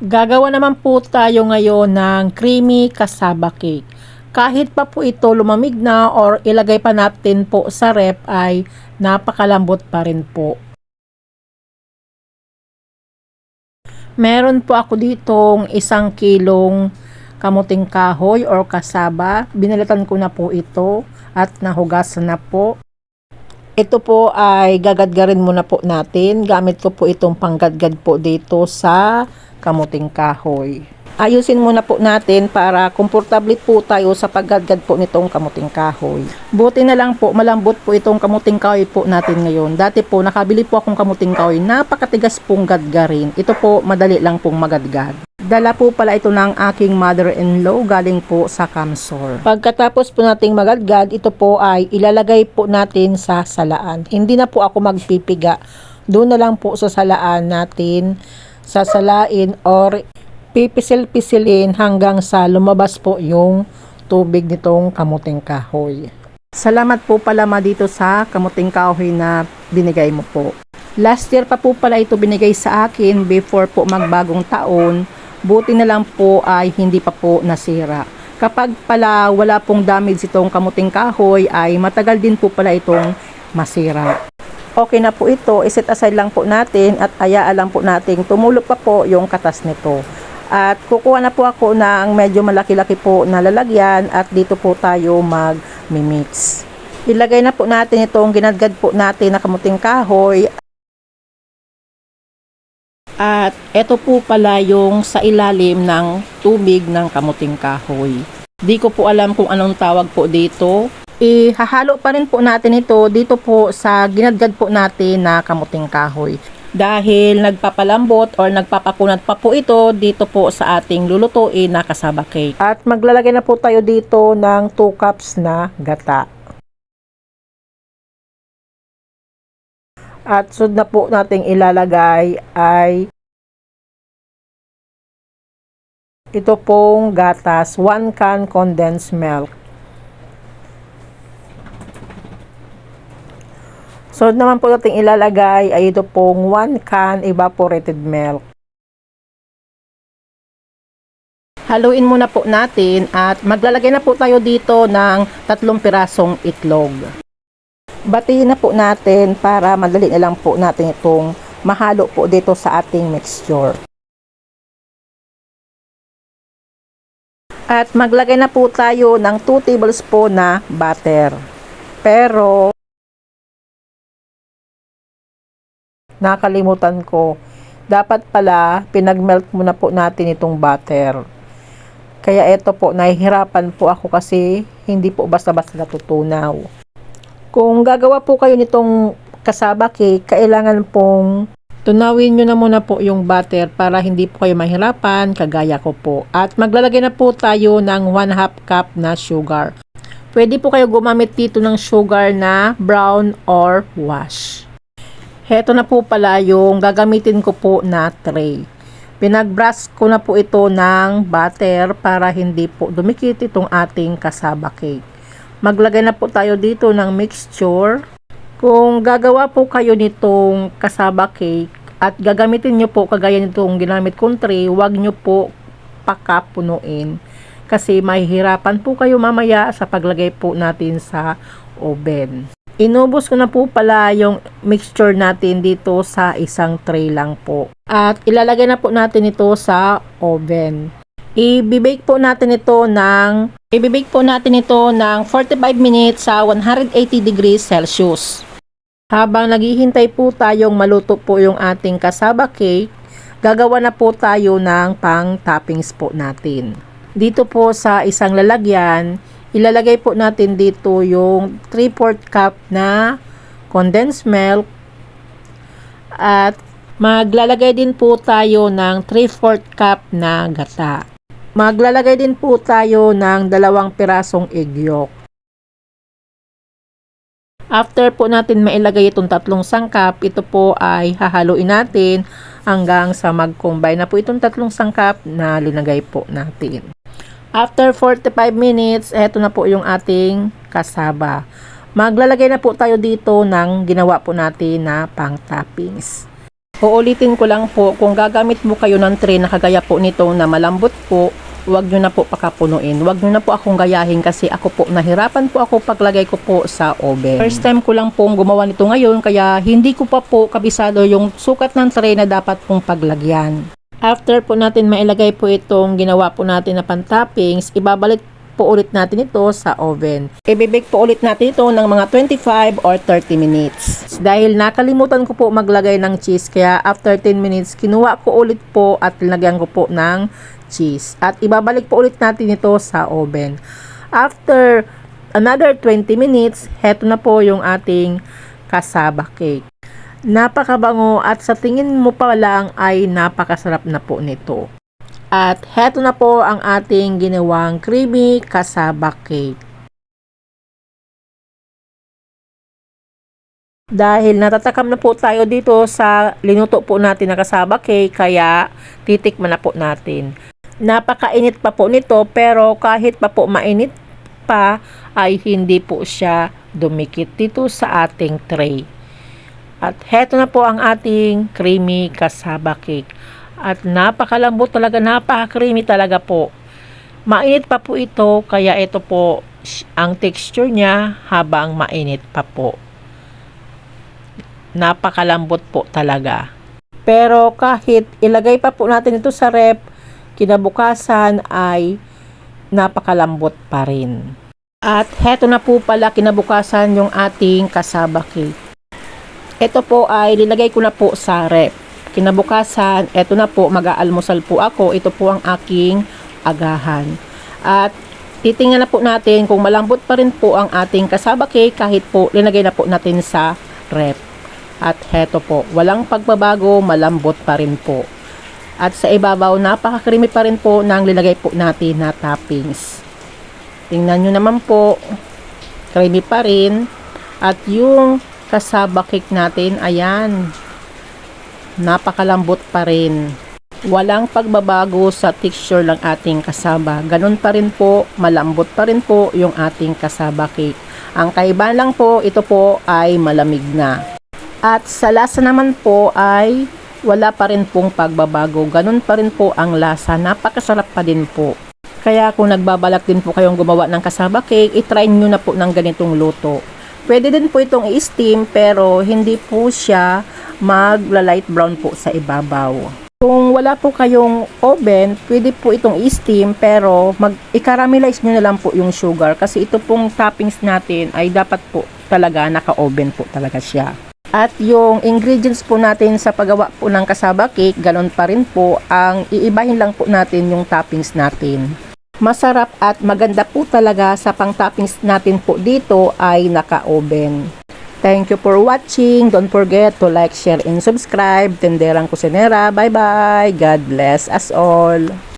Gagawa naman po tayo ngayon ng creamy cassava cake. Kahit pa po ito lumamig na or ilagay pa natin po sa ref ay napakalambot pa rin po. Meron po ako ditong 1 kilong kamuting kahoy or kasaba. Binalatan ko na po ito at nahugasan na po. Ito po ay gagadgarin muna po natin. Gamit ko po itong panggadgad po dito sa kamuting kahoy. Ayusin muna po natin para komportable po tayo sa paggadgad po nitong kamuting kahoy. Buti na lang po, malambot po itong kamuting kahoy po natin ngayon. Dati po, nakabili po akong kamuting kahoy, napakatigas pong gadgarin. Ito po, madali lang pong magadgad. Dala po pala ito ng aking mother-in-law galing po sa Camsor. Pagkatapos po nating magadgad, ito po ay ilalagay po natin sa salaan. Hindi na po ako magpipiga. Doon na lang po sa salaan natin sasalain or pipisil-pisilin hanggang sa lumabas po yung tubig nitong kamuting kahoy. Salamat po pala dito sa kamuting kahoy na binigay mo po. Last year pa po pala ito binigay sa akin before po magbagong taon. Buti na lang po ay hindi pa po nasira. Kapag pala wala pong damage itong kamuting kahoy ay matagal din po pala itong masira. Okay na po ito, iset aside lang po natin at hayaan lang po natin tumulog pa po yung katas nito. At kukuha na po ako ng medyo malaki-laki po na lalagyan at dito po tayo mag-mix. Ilagay na po natin itong ginadgad po natin na kamuting kahoy. At ito po pala yung sa ilalim ng tubig ng kamuting kahoy. Di ko po alam kung anong tawag po dito. Ihahalo pa rin po natin ito dito po sa ginadgad po natin na kamuting kahoy. Dahil nagpapalambot or nagpapakunat pa po ito dito po sa ating lulutuin na cassava cake. At maglalagay na po tayo dito ng 2 cups na gata. At sunod na po nating ilalagay ay ito pong gatas, 1 can condensed milk. So naman po natin ilalagay ay ito pong 1 can evaporated milk. Haluin muna po natin at maglalagay na po tayo dito ng 3 pirasong itlog. Batiin na po natin para madali na lang po natin itong mahalo po dito sa ating mixture. At maglagay na po tayo ng 2 tablespoon na butter. Pero nakalimutan ko. Dapat pala, pinagmelt muna po natin itong butter. Kaya ito po, nahihirapan po ako kasi hindi po basta-basta natutunaw. Kung gagawa po kayo nitong cassava cake, kailangan pong tunawin nyo na muna po yung butter para hindi po kayo mahirapan, kagaya ko po. At maglalagay na po tayo ng 1/2 cup na sugar. Pwede po kayo gumamit dito ng sugar na brown or wash. Heto na po pala yung gagamitin ko po na tray. Pinag-brush ko na po ito ng butter para hindi po dumikit itong ating cassava cake. Maglagay na po tayo dito ng mixture. Kung gagawa po kayo nitong cassava cake at gagamitin nyo po kagaya nitong ginamit kong tray, huwag nyo po pakapunuin. Kasi mahihirapan po kayo mamaya sa paglagay po natin sa oven. Inubos ko na po pala yung mixture natin dito sa isang tray lang po. At ilalagay na po natin ito sa oven. I-bake po natin ito ng 45 minutes sa 180 degrees Celsius. Habang naghihintay po tayong maluto po yung ating cassava cake, gagawa na po tayo ng pang-toppings po natin. Dito po sa isang lalagyan, ilalagay po natin dito yung 3/4 cup na condensed milk at maglalagay din po tayo ng 3/4 cup na gata. Maglalagay din po tayo ng 2 pirasong egg yolk. After po natin mailagay itong 3 sangkap, ito po ay hahaluin natin hanggang sa mag-combine na po itong 3 sangkap na linagay po natin. After 45 minutes, eto na po yung ating cassava. Maglalagay na po tayo dito ng ginawa po natin na pang-toppings. Uulitin ko lang po, kung gagamit mo kayo ng tray na kagaya po nito na malambot po, huwag nyo na po pakapunuin. Huwag nyo na po akong gayahin kasi ako po, nahirapan po ako paglagay ko po sa oven. First time ko lang pong gumawa nito ngayon, kaya hindi ko pa po kabisado yung sukat ng tray na dapat pong paglagyan. After po natin mailagay po itong ginawa po natin na pan-toppings, ibabalik po ulit natin ito sa oven. I-bake po ulit natin ito ng mga 25 or 30 minutes. Dahil nakalimutan ko po maglagay ng cheese, kaya after 10 minutes, kinuha ko ulit po at linagyan ko po ng cheese. At ibabalik po ulit natin ito sa oven. After another 20 minutes, heto na po yung ating cassava cake. Napakabango at sa tingin mo pa lang ay napakasarap na po nito. At heto na po ang ating ginawang creamy cassava cake. Dahil natatakam na po tayo dito sa linuto po natin na cassava cake, kaya titikman na po natin. Napakainit pa po nito, pero kahit pa po mainit pa ay hindi po siya dumikit dito sa ating tray. At heto na po ang ating creamy cassava cake. At napakalambot talaga, napaka-creamy talaga po. Mainit pa po ito, kaya ito po ang texture niya habang mainit pa po. Napakalambot po talaga. Pero kahit ilagay pa po natin ito sa ref, kinabukasan ay napakalambot pa rin. At heto na po pala kinabukasan yung ating cassava cake. Ito po ay nilagay ko na po sa ref. Kinabukasan, eto na po, mag-aalmusal po ako. Ito po ang aking agahan. At titingnan na po natin kung malambot pa rin po ang ating cassava cake kahit po linagay na po natin sa ref. At heto po, walang pagbabago, malambot pa rin po. At sa ibabaw, napaka-creamy pa rin po ng linagay po natin na toppings. Tingnan nyo naman po, creamy pa rin. At yung cassava cake natin, ayan, napakalambot pa rin. Walang pagbabago sa texture ng ating cassava. Ganun pa rin po, malambot pa rin po yung ating cassava cake. Ang kaibahan lang po, ito po ay malamig na. At sa lasa naman po ay wala pa rin pong pagbabago. Ganun pa rin po ang lasa. Napakasarap pa din po. Kaya kung nagbabalak din po kayong gumawa ng cassava cake, itry nyo na po ng ganitong luto. Pwede din po itong i-steam, pero hindi po siya magla-light brown po sa ibabaw. Kung wala po kayong oven, pwede po itong i-steam, pero i-caramelize nyo na lang po yung sugar, kasi ito pong toppings natin ay dapat po talaga naka-oven po talaga siya. At yung ingredients po natin sa paggawa po ng cassava cake, ganun pa rin po, ang iibahin lang po natin yung toppings natin. Masarap at maganda po talaga sa pang-toppings natin po dito ay naka-oven. Thank you for watching. Don't forget to like, share, and subscribe. Tenderang Kusinera. Bye-bye. God bless us all.